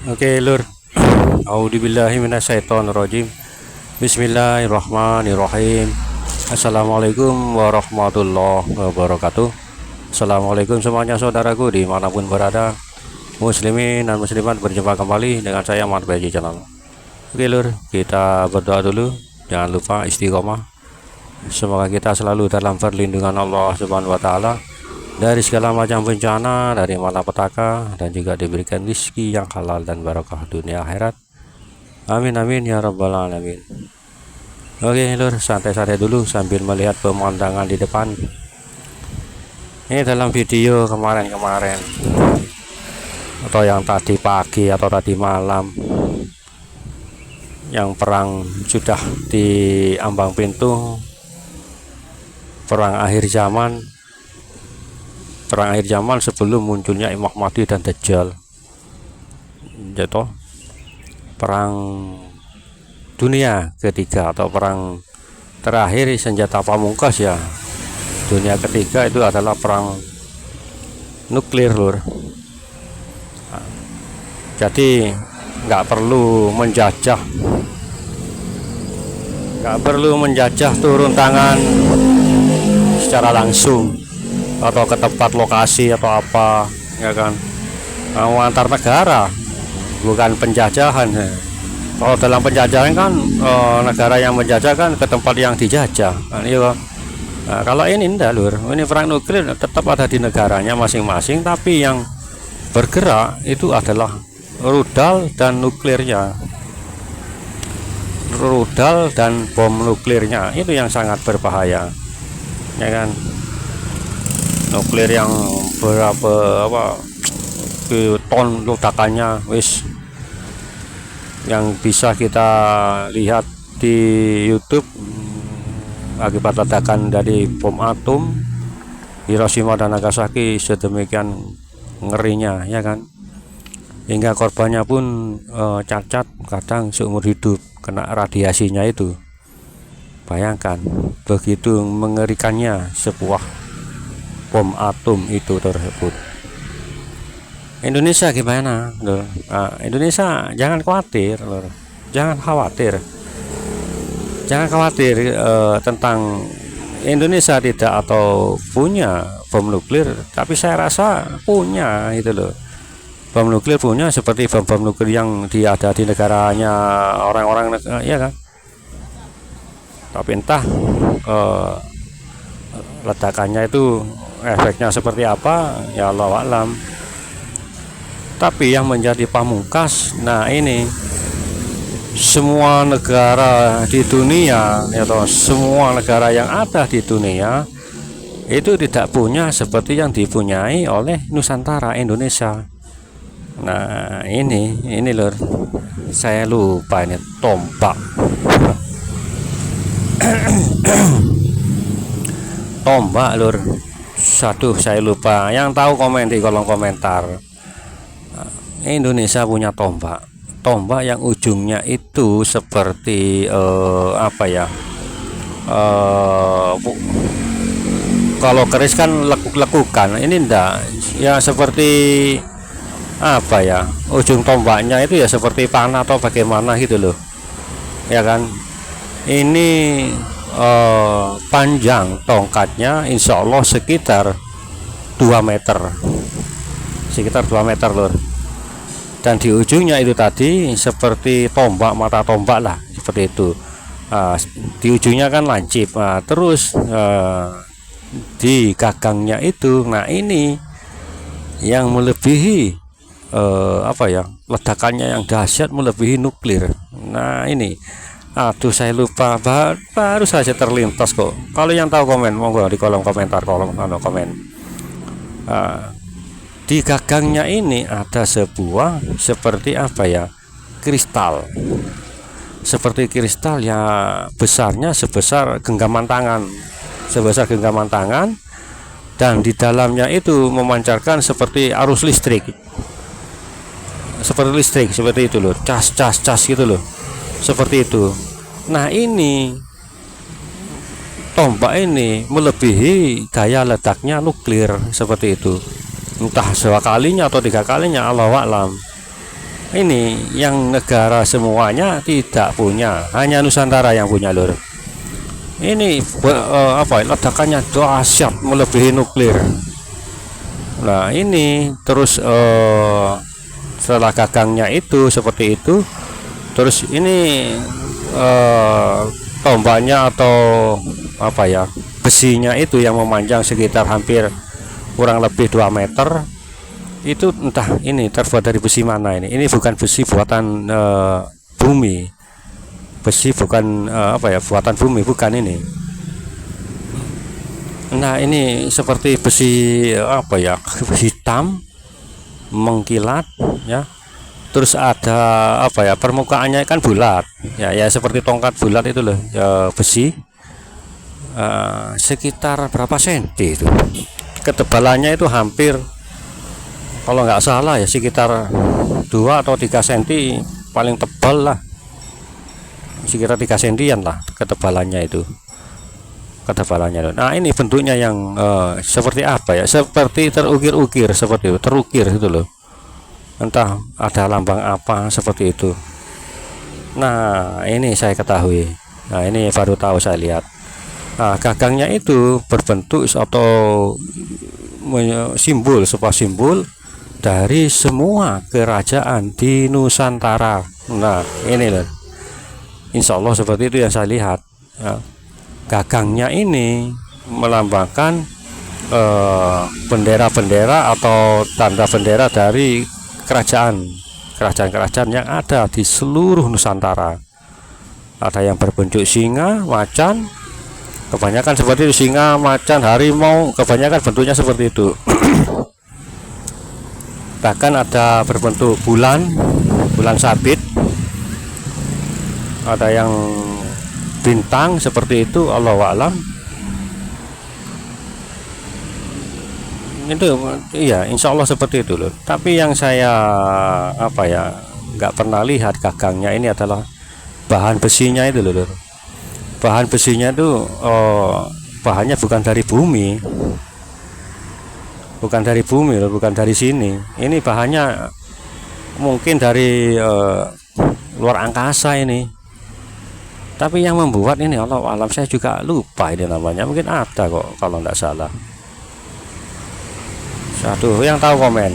Oke, Lur. A'udzubillahi minasyaitonirrajim. Bismillahirrahmanirrahim. Assalamualaikum warahmatullahi wabarakatuh. Assalamualaikum semuanya saudaraku dimanapun berada, muslimin dan muslimat, berjumpa kembali dengan saya Mat Baji Channel. Oke Lur, kita berdoa dulu. Jangan lupa istiqomah. Semoga kita selalu dalam perlindungan Allah Subhanahu wa Ta'ala dari segala macam bencana, dari malapetaka, dan juga diberikan rezeki yang halal dan barokah dunia akhirat. Amin amin ya rabbal alamin. Oke Lur, santai-santai dulu sambil melihat pemandangan di depan. Ini dalam video kemarin-kemarin atau yang tadi pagi atau tadi malam, yang perang sudah di ambang pintu, perang akhir zaman sebelum munculnya Imam Mahdi dan Dajjal. Jatuh perang dunia ketiga atau perang terakhir, senjata pamungkas ya dunia ketiga itu adalah perang nuklir Lur. Jadi nggak perlu menjajah turun tangan secara langsung atau ke tempat lokasi atau apa, ya kan, mau antar negara, bukan penjajahan. Kalau dalam penjajahan kan negara yang menjajah kan ke tempat yang dijajah kan, iya. Nah, kalau ini enggak Lur, ini perang nuklir tetap ada di negaranya masing-masing, tapi yang bergerak itu adalah rudal dan nuklirnya, rudal dan bom nuklirnya. Itu yang sangat berbahaya, ya kan. Nuklir yang berapa ton ledakannya, wis, yang bisa kita lihat di YouTube akibat ledakan dari bom atom Hiroshima dan Nagasaki, sedemikian ngerinya, ya kan, hingga korbannya pun cacat kadang seumur hidup kena radiasinya itu. Bayangkan begitu mengerikannya sebuah bom atom itu tersebut. Indonesia gimana Lur? Nah, Indonesia jangan khawatir Lur. Jangan khawatir tentang Indonesia tidak atau punya bom nuklir, tapi saya rasa punya itu loh. Bom nuklir punya, seperti bom nuklir yang ada di negaranya orang-orang, ya kan. Tapi entah ledakannya itu efeknya seperti apa, ya Allah alam. Tapi yang menjadi pamungkas, nah ini semua negara di dunia, atau semua negara yang ada di dunia itu tidak punya seperti yang dipunyai oleh Nusantara Indonesia. Nah ini Lur, saya lupa ini tombak. Tombak Lur, satu saya lupa. Yang tahu komen di kolom komentar. Indonesia punya tombak yang ujungnya itu seperti apa ya, kalau keris kan lekuk-lekukan, ini enggak ya, seperti apa ya, ujung tombaknya itu ya seperti panah atau bagaimana gitu loh, ya kan. Ini panjang tongkatnya insya Allah sekitar 2 meter, Lur. Dan di ujungnya itu tadi seperti tombak, mata tombak lah, seperti itu. Di ujungnya kan lancip, terus di gagangnya itu, nah ini yang melebihi apa ya, ledakannya yang dahsyat, melebihi nuklir. Nah ini, aduh saya lupa, baru saja terlintas kok. Kalau yang tahu komen monggo di kolom komentar, komen. Di gagangnya ini ada sebuah seperti apa ya, kristal, seperti kristal ya, besarnya sebesar genggaman tangan, dan di dalamnya itu memancarkan seperti arus listrik, seperti itu loh, cas gitu loh, seperti itu. Nah ini tombak ini melebihi daya ledaknya nuklir, seperti itu. Entah 2 kalinya atau 3 kalinya, Allah a'lam. ini yang negara semuanya tidak punya, hanya Nusantara yang punya lur. Ini ledakannya dahsyat melebihi nuklir. Nah ini terus setelah gagangnya itu seperti itu, terus ini tombaknya atau besinya itu yang memanjang sekitar hampir kurang lebih 2 meter itu, entah ini terbuat dari besi mana ini bukan besi buatan bumi, besi bukan buatan bumi, bukan ini. Nah ini seperti besi hitam mengkilat ya, terus ada permukaannya kan bulat ya seperti tongkat bulat itu loh ya, besi sekitar berapa senti itu, ketebalannya itu hampir kalau nggak salah ya sekitar 2 atau 3 senti paling tebal lah, sekitar 3 sentian lah ketebalannya itu. Nah ini bentuknya yang seperti seperti terukir-ukir, seperti itu, terukir itu loh, entah ada lambang apa seperti itu. Nah ini saya ketahui, nah ini baru tahu saya lihat. Nah gagangnya itu berbentuk atau sebuah simbol dari semua kerajaan di Nusantara. Nah ini loh, insya Allah seperti itu yang saya lihat ya. Gagangnya ini melambangkan bendera-bendera atau tanda bendera dari kerajaan yang ada di seluruh Nusantara. Ada yang berbentuk singa, macan, kebanyakan seperti itu, singa, macan, harimau, kebanyakan bentuknya seperti itu. Bahkan ada berbentuk bulan sabit, ada yang bintang seperti itu, Allahu a'lam. Itu iya, insya Allah seperti itu loh. Tapi yang saya nggak pernah lihat gagangnya ini adalah bahan besinya itu loh. Bahan besinya itu bahannya bukan dari bumi, loh, bukan dari sini. Ini bahannya mungkin dari luar angkasa ini. Tapi yang membuat ini Allah alam saya juga lupa ini namanya, mungkin ada kok kalau tidak salah. Satu yang tahu komen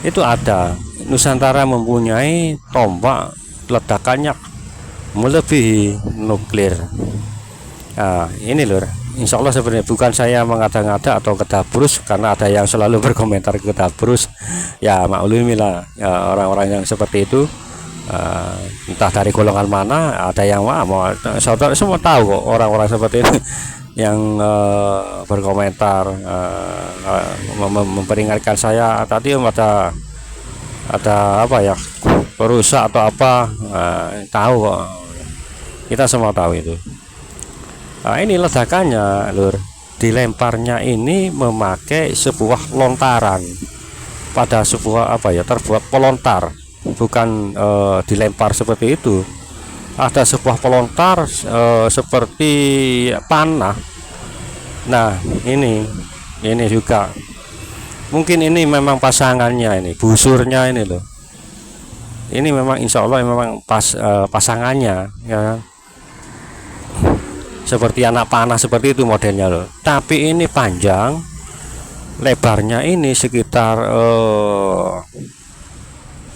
itu ada. Nusantara mempunyai tombak ledakannya melebihi nuklir. Nah ini lur, insya Allah sebenarnya bukan saya mengada-ngada atau kedabrus, karena ada yang selalu berkomentar kedabrus ya, maklumilah ya, orang-orang yang seperti itu. Entah dari golongan mana, ada yang mau saudara semua tahu kok orang-orang seperti itu yang berkomentar memperingatkan saya tadi ada perusak atau apa, tahu kok, kita semua tahu itu. Nah ini ledakannya lur, dilemparnya ini memakai sebuah lontaran pada sebuah terbuat pelontar, bukan dilempar seperti itu. Ada sebuah pelontar seperti panah. Nah ini juga mungkin ini memang pasangannya, ini busurnya ini loh, ini memang insya Allah memang pasangannya ya, seperti anak panah seperti itu modelnya loh. Tapi ini panjang, lebarnya ini sekitar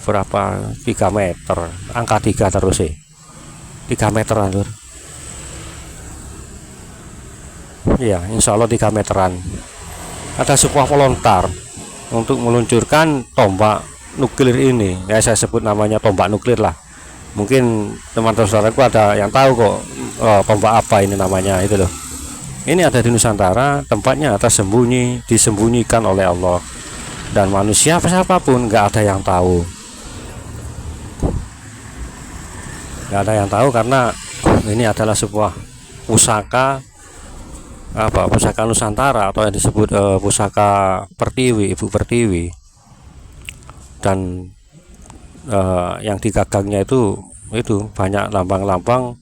berapa, 3 meter, angka 3 terus sih, 3 meteran lur. Iya insya Allah 3 meteran. Ada sebuah pelontar untuk meluncurkan tombak nuklir ini ya, saya sebut namanya tombak nuklir lah. Mungkin teman-teman saudaraku ada yang tahu kok tombak apa ini namanya itu loh. Ini ada di Nusantara, tempatnya tersembunyi, disembunyikan oleh Allah, dan manusia siapapun nggak ada yang tahu. Nggak ada yang tahu karena ini adalah sebuah pusaka pusaka Nusantara atau yang disebut pusaka Pertiwi, Ibu Pertiwi. Dan yang digagangnya itu banyak lambang-lambang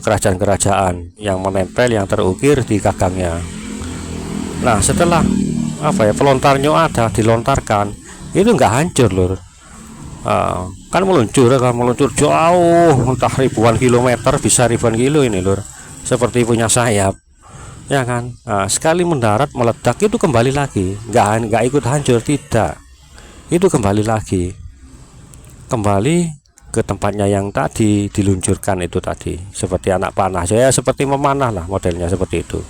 kerajaan-kerajaan yang menempel, yang terukir di gagangnya. Nah setelah pelontarnya ada dilontarkan, itu nggak hancur lur. Kan meluncur jauh, entah ribuan kilometer, bisa ribuan kilo ini lur, seperti punya sayap, ya kan. Sekali mendarat meledak itu kembali lagi, nggak ikut hancur, tidak, itu kembali lagi, kembali ke tempatnya yang tadi diluncurkan itu tadi, seperti anak panah, saya seperti memanah lah, modelnya seperti itu.